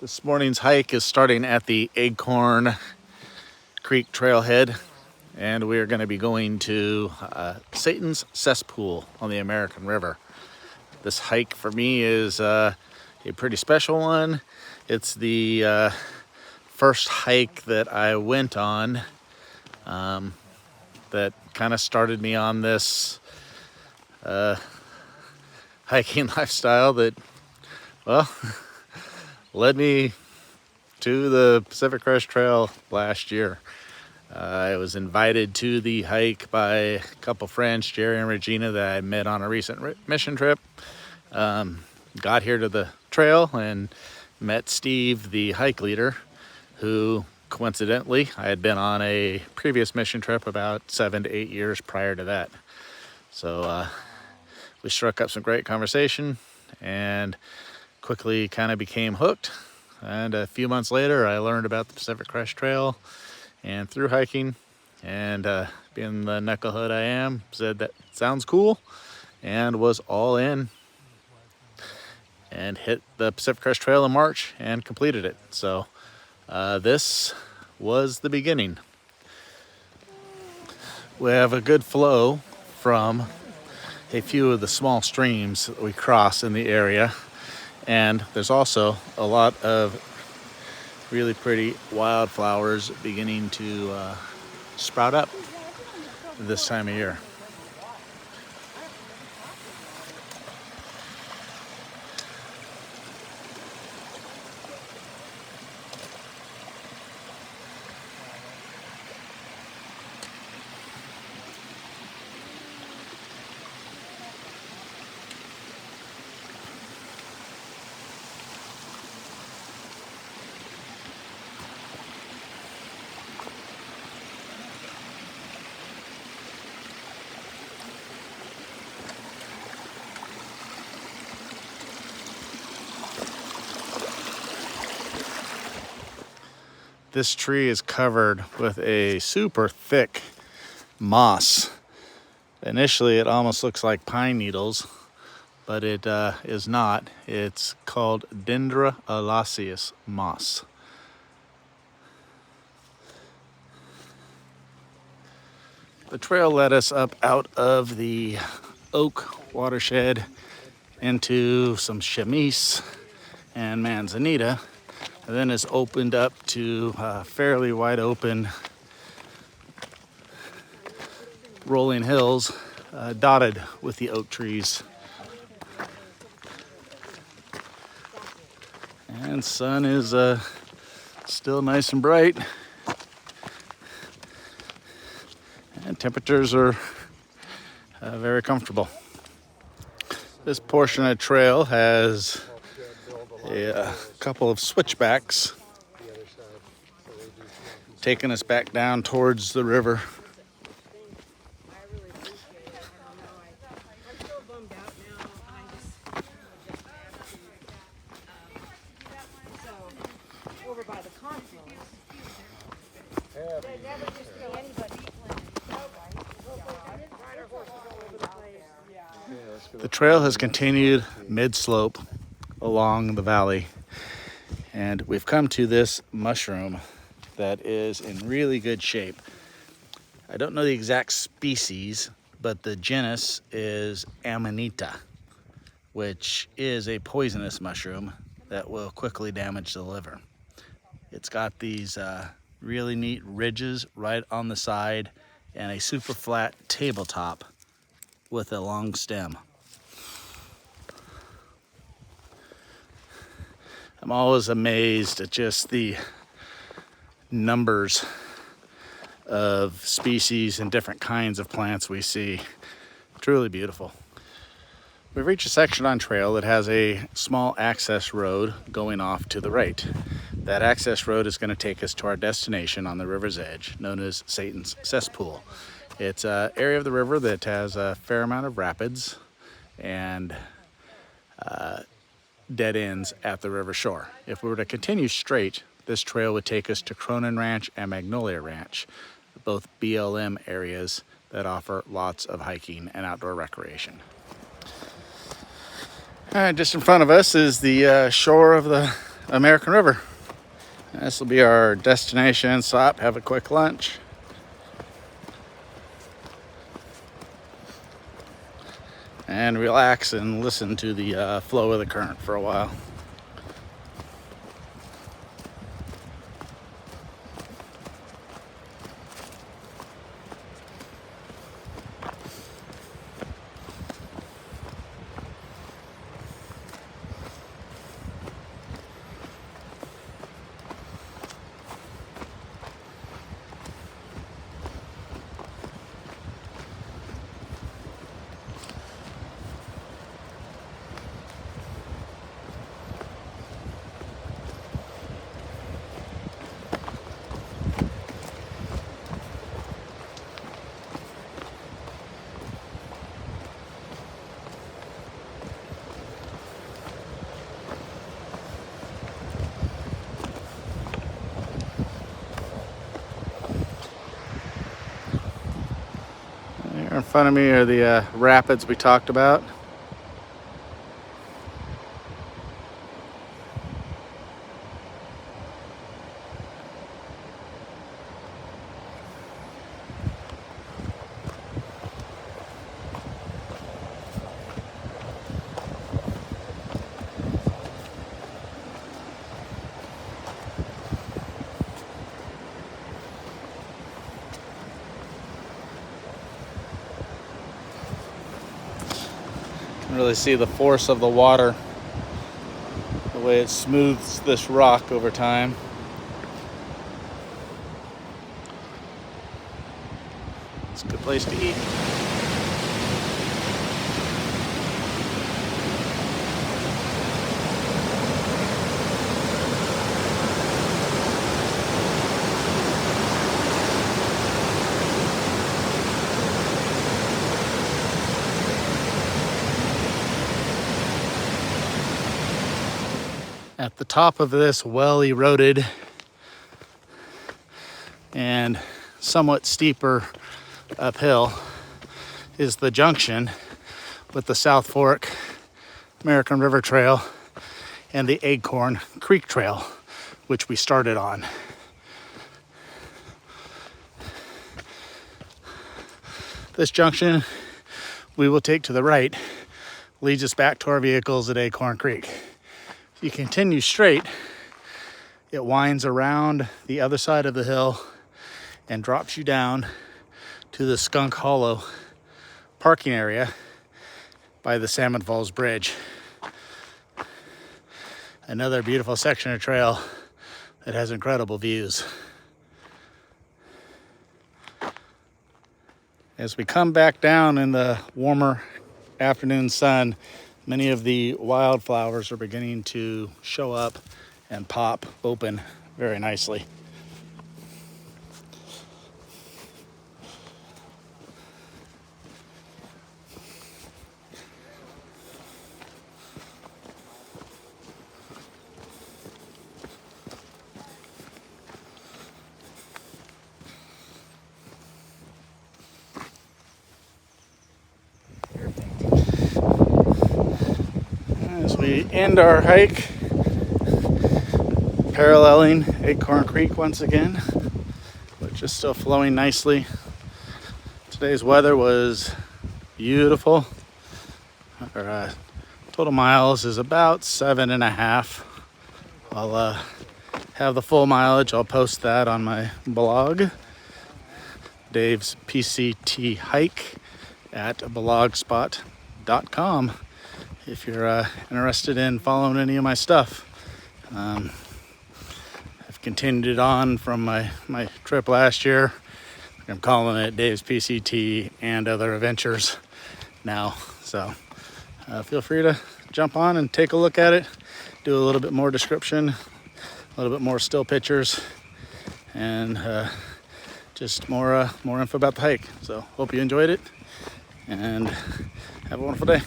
This morning's hike is starting at the Acorn Creek trailhead, and we are going to be going to Satan's Cesspool on the American River. This hike for me is a pretty special one. It's the first hike that I went on that kind of started me on this hiking lifestyle that, well, led me to the Pacific Crest Trail last year. I was invited to the hike by a couple friends, Jerry and Regina, that I met on a recent mission trip. Got here to the trail and met Steve, the hike leader, who coincidentally I had been on a previous mission trip about 7 to 8 years prior to that. So we struck up some great conversation and quickly kind of became hooked. And a few months later, I learned about the Pacific Crest Trail and through hiking, and being the knucklehead I am, said that sounds cool and was all in and hit the Pacific Crest Trail in March and completed it. So this was the beginning. We have a good flow from a few of the small streams that we cross in the area, and there's also a lot of really pretty wildflowers beginning to sprout up this time of year. This tree is covered with a super thick moss. Initially, it almost looks like pine needles, but it is not. It's called Dendroalaceous moss. The trail led us up out of the oak watershed into some chamise and manzanita, and then is opened up to fairly wide open rolling hills dotted with the oak trees. And sun is still nice and bright, and temperatures are very comfortable. This portion of trail has a couple of switchbacks taking us back down towards the river. The trail has continued mid-slope along the valley, and we've come to this mushroom that is in really good shape. I don't know the exact species, but the genus is Amanita, which is a poisonous mushroom that will quickly damage the liver. It's got these really neat ridges right on the side and a super flat tabletop with a long stem. I'm always amazed at just the numbers of species and different kinds of plants we see. Truly beautiful. We've reached a section on trail that has a small access road going off to the right. That access road is going to take us to our destination on the river's edge, known as Satan's Cesspool. It's an area of the river that has a fair amount of rapids and dead ends at the river shore. If we were to continue straight, this trail would take us to Cronin Ranch and Magnolia Ranch, both BLM areas that offer lots of hiking and outdoor recreation. All right, just in front of us is the shore of the American River. This will be our destination stop, have a quick lunch. And relax and listen to the flow of the current for a while. Here in front of me are the rapids we talked about. You can really see the force of the water, the way it smooths this rock over time. It's a good place to eat. At the top of this well-eroded and somewhat steeper uphill is the junction with the South Fork American River Trail and the Acorn Creek Trail, which we started on. This junction we will take to the right leads us back to our vehicles at Acorn Creek. If you continue straight, it winds around the other side of the hill and drops you down to the Skunk Hollow parking area by the Salmon Falls Bridge. Another beautiful section of trail that has incredible views. As we come back down in the warmer afternoon sun, many of the wildflowers are beginning to show up and pop open very nicely. As we end our hike, paralleling Acorn Creek once again, which is still flowing nicely. Today's weather was beautiful. Our total miles is about 7.5. I'll have the full mileage. I'll post that on my blog, Dave's PCT Hike at blogspot.com. If you're interested in following any of my stuff. I've continued it on from my trip last year. I'm calling it Dave's PCT and Other Adventures now. So feel free to jump on and take a look at it. Do a little bit more description, a little bit more still pictures, and just more info about the hike. So hope you enjoyed it, and have a wonderful day.